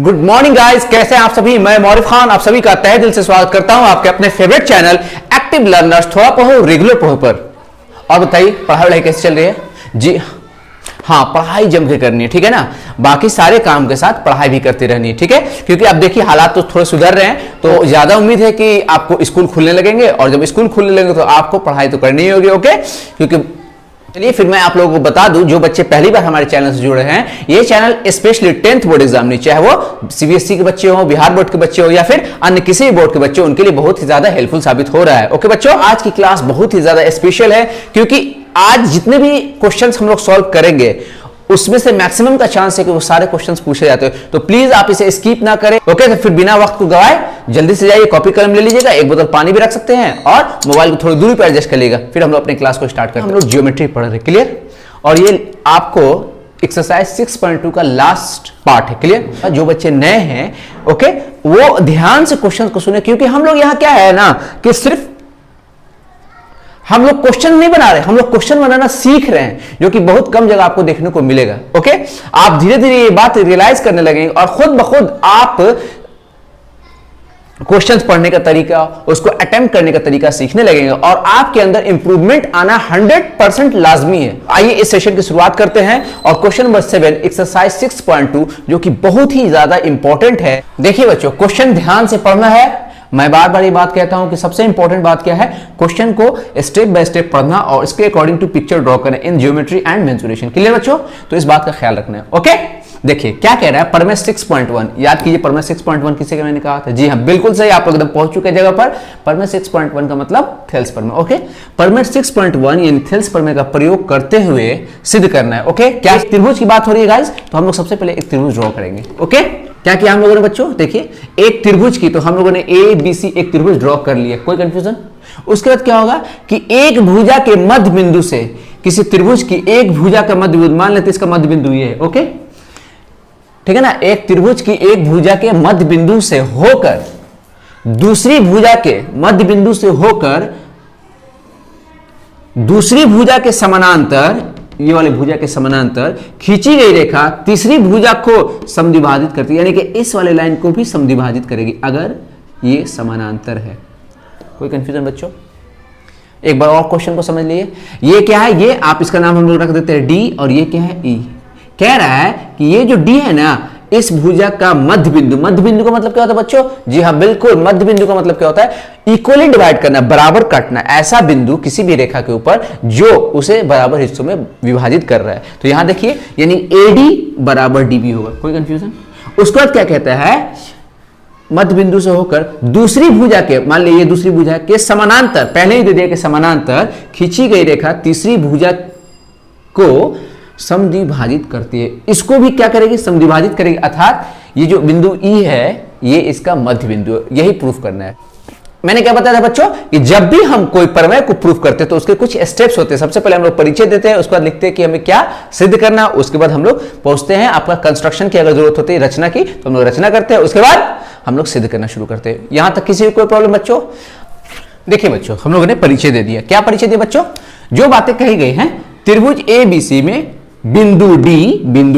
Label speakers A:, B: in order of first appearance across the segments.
A: Good morning guys, कैसे हैं आप सभी। मैं मौरिफ खान आप सभी का तहे दिल से स्वागत करता हूं आपके अपने फेवरेट चैनल एक्टिव लर्नर्स थोड़ा पढ़ो रेगुलर पढ़ो पर। और बताइए पढ़ाई वढ़ाई कैसे चल रही है जी। हाँ, पढ़ाई जम के करनी है, ठीक है ना। बाकी सारे काम के साथ पढ़ाई भी करती रहनी है, ठीक है। क्योंकि अब देखिए हालात तो थोड़े सुधर रहे हैं, तो ज्यादा उम्मीद है कि आपको स्कूल खुलने लगेंगे, और जब स्कूल खुलने लगेंगे तो आपको पढ़ाई तो करनी ही होगी, ओके। क्योंकि चलिए फिर मैं आप लोगों को बता दूं, जो बच्चे पहली बार हमारे चैनल से जुड़े हैं, ये channel specially 10th board exam नहीं, चाहे वो सीबीएसई के बच्चे हो, बिहार बोर्ड के बच्चे हो, या फिर अन्य किसी भी बोर्ड के बच्चे हो, उनके लिए बहुत ही ज्यादा हेल्पफुल साबित हो रहा है। ओके बच्चों, आज की क्लास बहुत ही ज्यादा स्पेशल है, क्योंकि आज जितने भी क्वेश्चंस हम लोग सॉल्व करेंगे उसमें से मैक्सिमम का चांस है कि वो सारे क्वेश्चंस पूछे जाते हैं। तो प्लीज आप इसे स्किप ना करें, ओके। तो फिर बिना वक्त को गवाए जल्दी से जाइए, कॉपी कलम ले लीजिएगा, एक बोतल पानी भी रख सकते हैं, और मोबाइल को थोड़ी दूरी पर एडजस्ट कर लीजिएगा। फिर हम लोग अपनी क्लास को स्टार्ट करते हैं। हम लोग ज्योमेट्री पढ़ रहे हैं, क्लियर। और ये आपको एक्सरसाइज 6.2 का लास्ट पार्ट है, क्लियर। जो बच्चे नए हैं, ओके, वो ध्यान से क्वेश्चन को सुने, क्योंकि हम लोग यहाँ क्या है ना कि सिर्फ हम लोग क्वेश्चन नहीं बना रहे, हम लोग क्वेश्चन बनाना सीख रहे हैं, जो कि बहुत कम जगह आपको देखने को मिलेगा, ओके। आप धीरे धीरे ये बात रियलाइज करने लगेंगे, और खुद ब खुद आप क्वेश्चंस पढ़ने का तरीका, उसको अटेम्प्ट करने का तरीका सीखने लगेंगे, और आपके अंदर इंप्रूवमेंट आना 100% लाजमी है। आइए इस सेशन की शुरुआत करते हैं, और क्वेश्चन नंबर 7 एक्सरसाइज 6.2 जो कि बहुत ही ज्यादा इंपॉर्टेंट है। देखिए बच्चों, क्वेश्चन ध्यान से पढ़ना है। मैं बार बार ये बात कहता हूं कि सबसे इंपॉर्टेंट बात क्या है, क्वेश्चन को स्टेप बाय स्टेप पढ़ना और इसके अकॉर्डिंग टू पिक्चर ड्रॉ करना in geometry and mensuration, clear बच्चों। तो इस बात का ख्याल रखना है, ओके। देखिए क्या कह रहा है, प्रमेय 6.1 याद कीजिए। प्रमेय 6.1 किसे का मैंने कहा था, जी हाँ बिल्कुल सही, आप लोग एकदम पहुंच चुके जगह पर। प्रमेय 6.1 का मतलब थेल्स प्रमेय, ओके। प्रमेय 6.1 यानी थेल्स प्रमेय का प्रयोग करते हुए सिद्ध करना है, ओके। क्या त्रिभुज की बात हो रही है गाइस, तो हम लोग सबसे पहले एक त्रिभुज ड्रॉ करेंगे, ओके। क्या किया हम लोगों ने बच्चों, देखिए एक त्रिभुज की, तो हम लोगों ने ए बी सी एक त्रिभुज ड्रॉ कर लिया, कोई कंफ्यूजन। उसके बाद क्या होगा कि एक भुजा के मध्य बिंदु से, किसी त्रिभुज की एक भुजा का मध्य बिंदु, मान लेते इसका मध्य बिंदु ये है, ओके, ठीक है ना। एक त्रिभुज की एक भुजा के मध्य बिंदु से होकर दूसरी भुजा के मध्य बिंदु से होकर दूसरी भुजा के समानांतर, ये वाली भुजा के समानांतर खींची गई रेखा तीसरी भुजा को समद्विभाजित करती है, यानी कि इस वाले लाइन को भी समद्विभाजित करेगी अगर ये समानांतर है। कोई कंफ्यूजन बच्चों? एक बार और क्वेश्चन को समझ लिए। ये क्या है, ये आप इसका नाम हम लोग रख देते हैं डी, और ये क्या है ई। कह रहा है कि ये जो डी है ना, इस भुजा का मध्य बिंदु, मध्य बिंदु का मतलब क्या होता है बच्चों, जी हाँ बिल्कुल, मध्य बिंदु का मतलब क्या होता है, इक्वली डिवाइड करना, बराबर काटना, ऐसा बिंदु किसी भी रेखा के ऊपर जो उसे बराबर हिस्सों में विभाजित कर रहा है। तो यहां देखिए, यानी एडी बराबर डीबी होगा। कोई कंफ्यूजन? उसके बाद क्या कहता है, मध्य बिंदु से होकर दूसरी भुजा के, मान लीजिए दूसरी भुजा के समानांतर, पहले ही दे दिया कि समानांतर खींची गई रेखा तीसरी भुजा को समद्विभाजित करती है। इसको भी क्या करेगी, समद्विभाजित करेगी, अर्थात ये जो बिंदु ई है ये इसका मध्य बिंदु है। यही प्रूफ करना है। मैंने क्या बताया था बच्चों कि जब भी हम कोई प्रमेय को प्रूफ करते हैं तो उसके कुछ स्टेप्स होते हैं। सबसे पहले हम लोग परिचय देते हैं, उसके बाद लिखते हैं कि हमें क्या सिद्ध करना, उसके बाद हम लोग पहुंचते हैं आपका कंस्ट्रक्शन की अगर जरूरत होती है, रचना की, तो हम लोग रचना करते हैं, उसके बाद हम लोग सिद्ध करना शुरू करते हैं। यहां तक किसी कोई प्रॉब्लम बच्चों? देखिए बच्चों, हम लोगों ने परिचय दे दिया। क्या परिचय दिया बच्चों? जो बातें कही गई हैं, त्रिभुज ए बी सी में बिंदु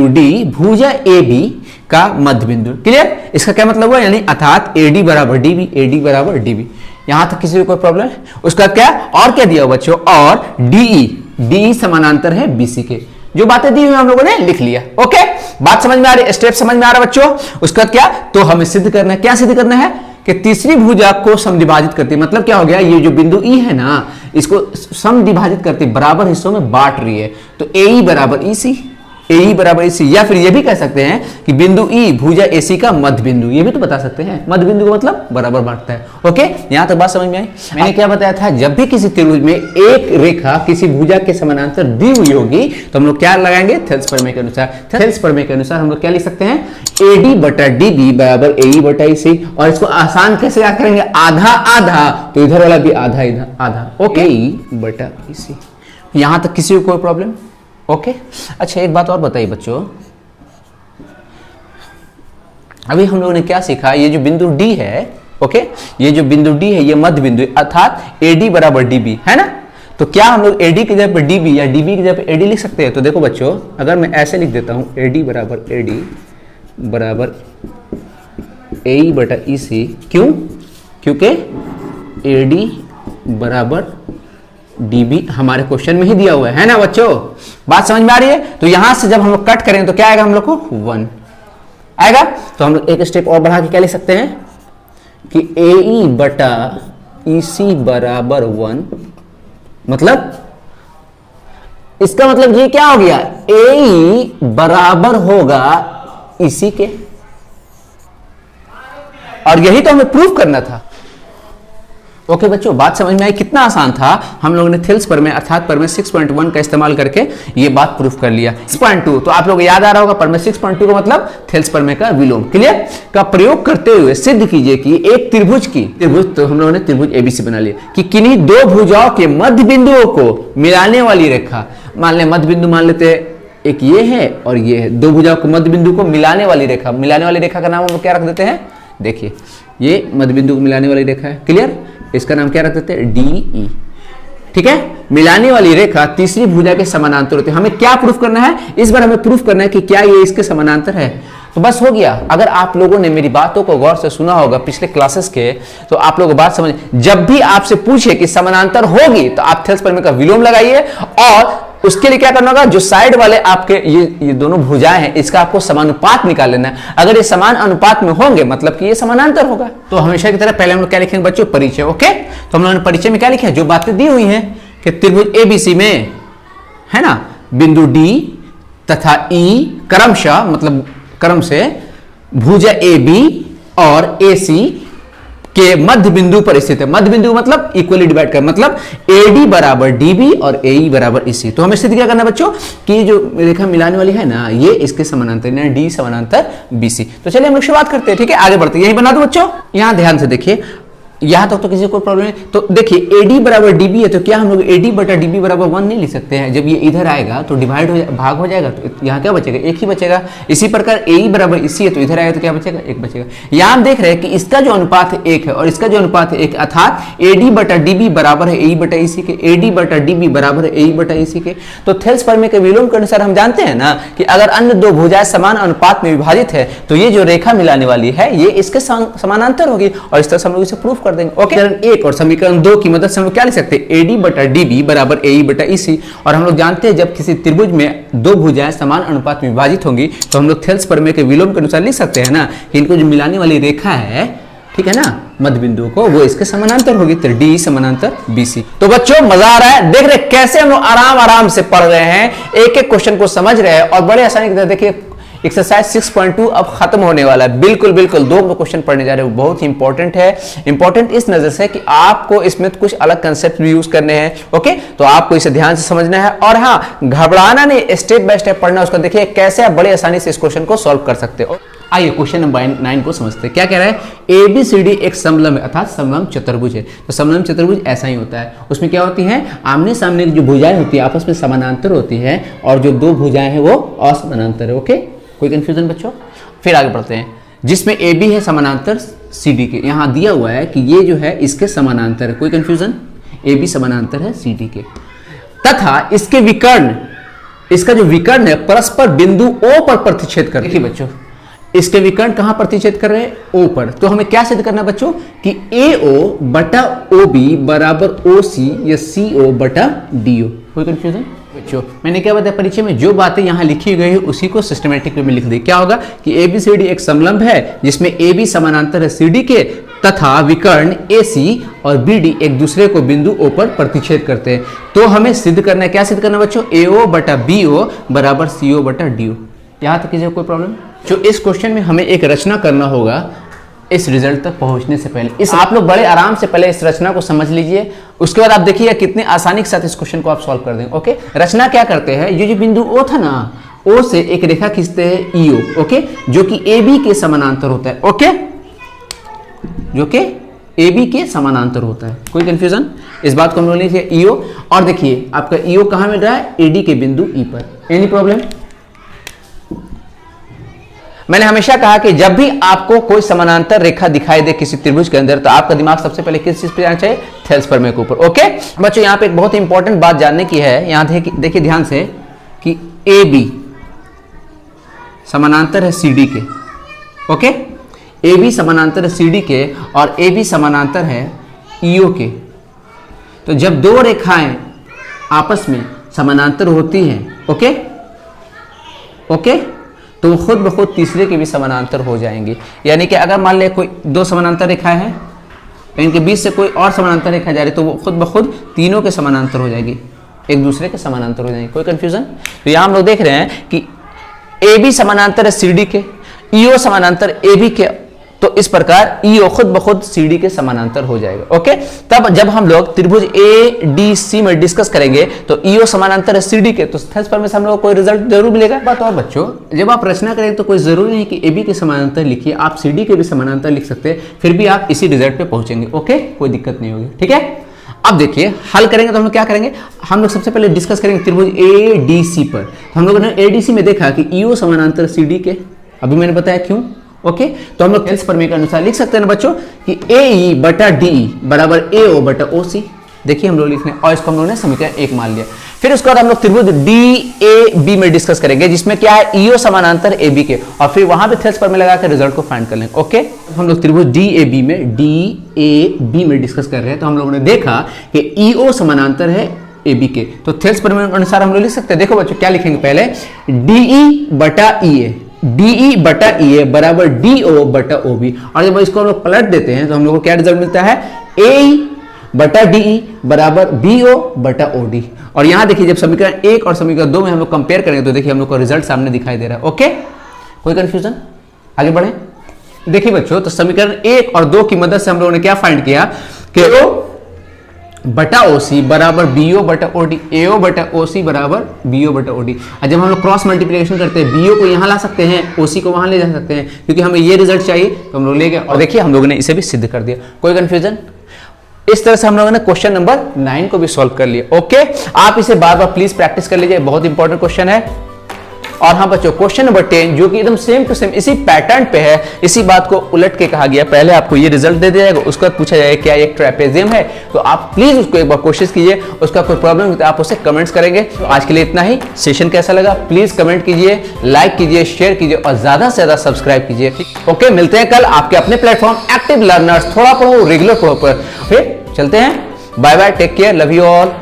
A: डी भुजा ए बी का मध्य बिंदु, क्लियर। इसका क्या मतलब हुआ, यानी अर्थात एडी बराबर डीबी, एडी बराबर डीबी। यहां तक किसी को कोई प्रॉब्लम है? उसका क्या और क्या दिया बच्चों, और डीई समानांतर है बीसी के। जो बातें दी हुई हम लोगों ने लिख लिया, ओके। बात समझ में आ रही, स्टेप समझ में आ रहा बच्चों। उसका क्या, तो हमें सिद्ध करना है। क्या सिद्ध करना है कि तीसरी भुजा को समद्विभाजित करती है, मतलब क्या हो गया, ये जो बिंदु ई है ना, इसको समद्विभाजित करती, बराबर हिस्सों में बांट रही है। तो ए बराबर ई सी, ए बराबर सी, या फिर ये भी कह सकते हैं कि बिंदु ई भुजा एसी का मध्य बिंदु, ये भी तो बता सकते हैं। मध्य बिंदु का मतलब बराबर बांटता है, ओके। यहां तक बात समझ में आई। मैंने क्या बताया था, जब भी किसी त्रिभुज में एक रेखा किसी भुजा के समानांतर दी हुई होगी तो हम लोग क्या लगाएंगे, थेल्स प्रमेय के अनुसार। थेल्स प्रमेय के अनुसार हम लोग क्या लिख सकते हैं, एडी बटा डीबी बराबर ए बटा ई सी। और इसको आसान कैसे याद करेंगे, आधा आधा, तो इधर वाला भी आधा इधर आधा, ओके, बटा ई सी। यहां तक किसी को कोई प्रॉब्लम? ओके। अच्छा एक बात और बताइए बच्चों, अभी हम लोगों ने क्या सीखा, ये जो बिंदु डी है, ओके, ये जो बिंदु डी है ये मध्य बिंदु है, अर्थात एडी बराबर डीबी है ना। तो क्या हम लोग एडी की जगह पर डीबी या डीबी की जगह पर एडी लिख सकते हैं? तो देखो बच्चों, अगर मैं ऐसे लिख देता हूं एडी बराबर AE बटा EC। क्यों? क्योंकि AD बराबर DB हमारे क्वेश्चन में ही दिया हुआ है ना बच्चों? बात समझ में आ रही है? तो यहां से जब हम लोग कट करें तो क्या आएगा हम लोग को? 1 आएगा। तो हम लोग एक स्टेप और बढ़ा के क्या लिख सकते हैं कि AE बटा EC बराबर 1। मतलब इसका मतलब ये क्या हो गया? AE बराबर होगा EC के, और यही तो हमें प्रूफ करना था। ओके बच्चों, बात समझ में आई? कितना आसान था। हम लोगों ने थेल्स प्रमेय अर्थात प्रमेय 6.1 का इस्तेमाल करके ये बात प्रूफ कर लिया। 6.2 तो आप लोग याद आ रहा होगा, प्रमेय 6.2 का मतलब थेल्स प्रमेय का विलोम क्लियर का प्रयोग करते हुए सिद्ध कीजिए कि एक त्रिभुज तो हम लोगों ने त्रिभुज ABC बना लिया कि किन्हीं दो भुजाओं के मध्य बिंदुओं को मिलाने वाली रेखा, मान ले मध्य बिंदु मान लेते हैं, एक ये है और ये है, दो भुजाओं के मध्य बिंदु को मिलाने वाली रेखा। मिलाने वाली रेखा का नाम हम लोग क्या रख देते हैं? देखिए ये मध्य बिंदु को मिलाने वाली रेखा है क्लियर, इसका नाम क्या रख देते हैं? DE। ठीक है, मिलाने वाली रेखा तीसरी भुजा के समानांतर होती है। हमें क्या प्रूफ करना है इस बार? हमें प्रूफ करना है कि क्या ये इसके समानांतर है। तो बस हो गया। अगर आप लोगों ने मेरी बातों को गौर से सुना होगा पिछले क्लासेस के, तो आप लोग बात समझ, जब भी आपसे पूछे कि समानांतर होगी तो आप थेल्स प्रमेय का विलोम लगाइए, और उसके लिए क्या करना होगा? जो साइड वाले आपके ये दोनों भुजाएं हैं, इसका आपको समानुपात निकाल लेना है। अगर ये समान अनुपात में होंगे मतलब कि ये समानांतर होगा। तो हमेशा की तरह पहले हम लोग क्या लिखेंगे बच्चों? परिचय। ओके, तो हम लोगों ने परिचय में क्या लिखा है? जो बातें दी हुई हैं कि त्रिभुज ABC में है ना, बिंदु D तथा E क्रमशः, मतलब क्रम से भुजा AB और AC के मध्य बिंदु पर स्थित है। मध्य बिंदु मतलब इक्वली डिवाइड कर, मतलब AD बराबर DB और AE बराबर EC। तो हमें सिद्ध क्या करना है बच्चों कि जो रेखा मिलाने वाली है ना, ये इसके समानांतर है, D समानांतर BC। तो चलिए हम लोग शुरुआत करते हैं। ठीक है, आगे बढ़ते हैं। यही बना दो बच्चों, यहां ध्यान से देखिए, यहां तक तो किसी को प्रॉब्लम नहीं। तो देखिए AD बराबर DB है, तो क्या हम लोग AD बटा DB बराबर 1 नहीं लिख सकते हैं? जब ये इधर आएगा तो डिवाइड भाग हो जाएगा, तो यहाँ क्या बचेगा? एक ही बचेगा। इसी प्रकार AE बराबर EC है, तो इधर आएगा तो क्या बचेगा? एक बचेगा। यहाँ हम देख रहे हैं कि इसका जो अनुपात है 1 है और इसका जो अनुपात है 1, अर्थात AD बटा DB बराबर है AE बटा EC के, AD बटा DB बराबर है AE बटा EC के। तो थेल्स प्रमेय के विलोम के अनुसार हम जानते हैं ना कि अगर अन्य दो भुजाएं समान अनुपात में विभाजित है तो ये जो रेखा मिलाने वाली है ये इसके समानांतर होगी, और इस तरह से हम लोग इसे प्रूफ कर देंगे। ओके, एक और समीकरण 2 की मदद से हम लोग क्या लिख सकते हैं? AD बटा DB बराबर AE बटा EC। और हम लोग जानते हैं जब किसी त्रिभुज में दो भुजाएं समान अनुपात में विभाजित होंगी तो हम लोग थेल्स प्रमेय के विलोम के अनुसार लिख सकते हैं ना कि इनको जो मिलाने वाली रेखा है, ठीक है ना, मध्य बिंदु को, वो इसके समानांतर होगी। तो DE समानांतर BC। तो बच्चों मजा आ रहा है? देख रहे कैसे हम लोग आराम से पढ़ रहे हैं, एक एक क्वेश्चन को समझ रहे हैं, और बड़े आसानी के साथ देखिए एक्सरसाइज 6.2 अब खत्म होने वाला है। बिल्कुल 2 क्वेश्चन पढ़ने जा रहे हो, बहुत ही इंपॉर्टेंट है। इंपॉर्टेंट इस नजर से कि आपको इसमें कुछ अलग कंसेप्ट भी यूज करने हैं। ओके, तो आपको इसे ध्यान से समझना है, और हाँ, घबराना नहीं, स्टेप बाय स्टेप पढ़ना। उसका देखिए कैसे आप बड़े आसानी से इस क्वेश्चन को सॉल्व कर सकते हो। आइए क्वेश्चन नंबर 9 को समझते हैं। क्या कह रहा है? ABCD एक समलंब है, अर्थात समलंब चतुर्भुज है। तो समलंब चतुर्भुज ऐसा ही होता है। उसमें क्या होती है? आमने सामने की जो भुजाएं होती है आपस में समानांतर होती है, और जो दो भुजाएं हैं वो असमानांतर है। ओके, कोई कंफ्यूजन बच्चों? फिर आगे बढ़ते हैं। जिसमें AB है समानांतर CD के, यहां दिया हुआ है कि ये जो है इसके समानांतर है। कोई कंफ्यूजन? AB समानांतर है CD के, तथा इसके विकर्ण, इसका जो विकर्ण है परस्पर बिंदु O पर प्रतिच्छेद कर। देखिए बच्चों, इसके विकर्ण कहां प्रतिच्छेद कर रहे हैं? O पर। तो हमें क्या सिद्ध करना है बच्चों कि AO बटा OB बराबर OC या CO बटा DO। कोई कंफ्यूजन बच्चों? मैंने क्या बताया परिचय में, जो बातें यहां लिखी गई है उसी को सिस्टमैटिक वे में लिख दी। क्या होगा कि ABCD एक समलंब है जिसमें AB समानांतर है CD के, तथा विकर्ण AC और BD एक दूसरे को बिंदु O पर प्रतिच्छेद करते हैं। तो हमें सिद्ध करना है, क्या सिद्ध करना है बच्चों? AO बटा BO बराबर CO बटा DO। यहां तक किसी को कोई प्रॉब्लम? जो इस क्वेश्चन में हमें एक रचना करना होगा इस रिजल्ट तक पहुंचने से पहले। इस आप लोग बड़े आराम से पहले इस रचना को समझ लीजिए, उसके बाद आप देखिए कितने आसानी के साथ इस क्वेश्चन को आप सॉल्व कर देंगे। ओके, रचना क्या करते हैं? ये जो बिंदु O था ना, O से एक रेखा खींचते हैं EO, ओके, जो कि AB के समानांतर होता है। ओके, जो कि AB के समानांतर होता है। कोई कंफ्यूजन? इस बात को हम लोग लिखिए EO, और देखिए आपका EO कहां मिल रहा है? AD के बिंदु E पर। Any problem? मैंने हमेशा कहा कि जब भी आपको कोई समानांतर रेखा दिखाई दे किसी त्रिभुज के अंदर, तो आपका दिमाग सबसे पहले किस चीज पे जाना चाहिए? थेल्स प्रमेय के ऊपर। ओके बच्चों, यहाँ पे एक बहुत ही इंपॉर्टेंट बात जानने की है। यहाँ देखिए ध्यान से कि AB समानांतर है CD के। ओके, ए बी समानांतर है सी डी के और ए बी समानांतर है ईओ के, तो जब दो रेखाएं आपस में समानांतर होती हैं, ओके ओके, तो वो खुद ब खुद तीसरे के भी समानांतर हो जाएंगी। यानी कि अगर मान ले कोई दो समानांतर रेखाएं हैं, इनके बीच से कोई और समानांतर रेखा जा रही, तो वो खुद ब खुद तीनों के समानांतर हो जाएगी, एक दूसरे के समानांतर हो जाएंगे। कोई कंफ्यूजन? तो यहां हम लोग देख रहे हैं कि ए बी समानांतर है सी डी के, ईओ समानांतर ए बी के, तो इस प्रकार ईओ खुद ब खुद सी डी के समानांतर हो जाएगा। ओके, तब जब हम लोग त्रिभुज ए डी सी में डिस्कस करेंगे तो ईओ समानांतर है सी डी के, तो थेस पर में से हम लोग को कोई रिजल्ट जरूर मिलेगा। बात और बच्चों, जब आप रचना करेंगे तो कोई जरूरी नहीं कि ए बी के समानांतर लिखिए, आप सी डी के भी समानांतर लिख सकते हैं, फिर भी आप इसी रिजल्ट पे पहुंचेंगे। ओके, कोई दिक्कत नहीं होगी। ठीक है, अब देखिए हल करेंगे तो हम लोग क्या करेंगे, हम लोग सबसे पहले डिस्कस करेंगे त्रिभुज ए डी सी पर। हम लोगों ने ए डी सी में देखा कि ईओ समानांतर सी डी के, अभी मैंने बताया क्यों। ओके, तो हम लोग इस प्रमेय के अनुसार लिख सकते हैं ना बच्चों कि ए ई बटा डी बराबर ए ओ बटा ओ सी। देखिए हम लोग लिख रहे हैं और इसको हम लोगों ने समीकरण 1 मान लिया। फिर उसके बाद हम लोग त्रिभुज डी ए बी में डिस्कस करेंगे, जिसमें क्या है ईओ समानांतर ए बी के, और फिर वहां पे थेस पर में लगाकर रिजल्ट को फाइंड कर लेंगे। ओके, हम लोग त्रिभुज डी ए बी में डिस्कस कर रहे हैं, तो हम लोगों ने देखा कि ईओ समानांतर है ए बी के, तो थेस पर में अनुसार हम लोग लिख सकते हैं। देखो बच्चों क्या लिखेंगे, पहले डीई बटा ई ए, डीई बटा ई ए बराबर डी ओ बटा ओ बी, और जब इसको हम लोग पलट देते हैं तो हम लोग को क्या रिजल्ट मिलता है, ए बटा डीई बराबर बी ओ बटा ओ डी। और यहां देखिए जब समीकरण 1 और समीकरण 2 में हम लोग कंपेयर करेंगे तो देखिए हम लोग को रिजल्ट सामने दिखाई दे रहा है। ओके, कोई कंफ्यूजन? आगे बढ़े। देखिए बच्चों, तो समीकरण 1 और 2 की मदद से हम लोगों ने क्या फाइंड किया कि ओ बटा ओ सी बराबर बी ओ बटा ओ डी, ए ओ बटा ओ सी बराबर बी ओ बटा ओ डी। और जब हम लोग क्रॉस मल्टीप्लिकेशन करते हैं, बी ओ को यहाँ ला सकते हैं, ओ सी को वहां ले जा सकते हैं, क्योंकि हमें ये रिजल्ट चाहिए तो हम लोग ले गए। और देखिए हम लोगों ने इसे भी सिद्ध कर दिया। कोई कंफ्यूजन? इस तरह से हम लोगों ने क्वेश्चन नंबर 9 को भी सॉल्व कर लिया। ओके, आप इसे बार बार प्लीज प्रैक्टिस कर लीजिए, बहुत इंपॉर्टेंट क्वेश्चन है। और हाँ बच्चों, क्वेश्चन नंबर 10 जो कि एकदम सेम टू सेम इसी पैटर्न पे है, इसी बात को उलट के कहा गया। पहले आपको ये रिजल्ट दे दिया जाएगा, उसके बाद पूछा जाएगा क्या ये ट्रेपेजियम है, तो आप प्लीज उसको एक बार कोशिश कीजिए। उसका कोई प्रॉब्लम हो तो आप उससे कमेंट्स करेंगे। तो आज के लिए इतना ही। सेशन कैसा लगा प्लीज कमेंट कीजिए, लाइक कीजिए, शेयर कीजिए और ज्यादा से ज्यादा सब्सक्राइब कीजिए। ओके, मिलते हैं कल आपके अपने प्लेटफॉर्म एक्टिव लर्नर्स, थोड़ा पढ़ो रेगुलर पढ़ो पर। फिर चलते हैं, bye bye, take care, love you all.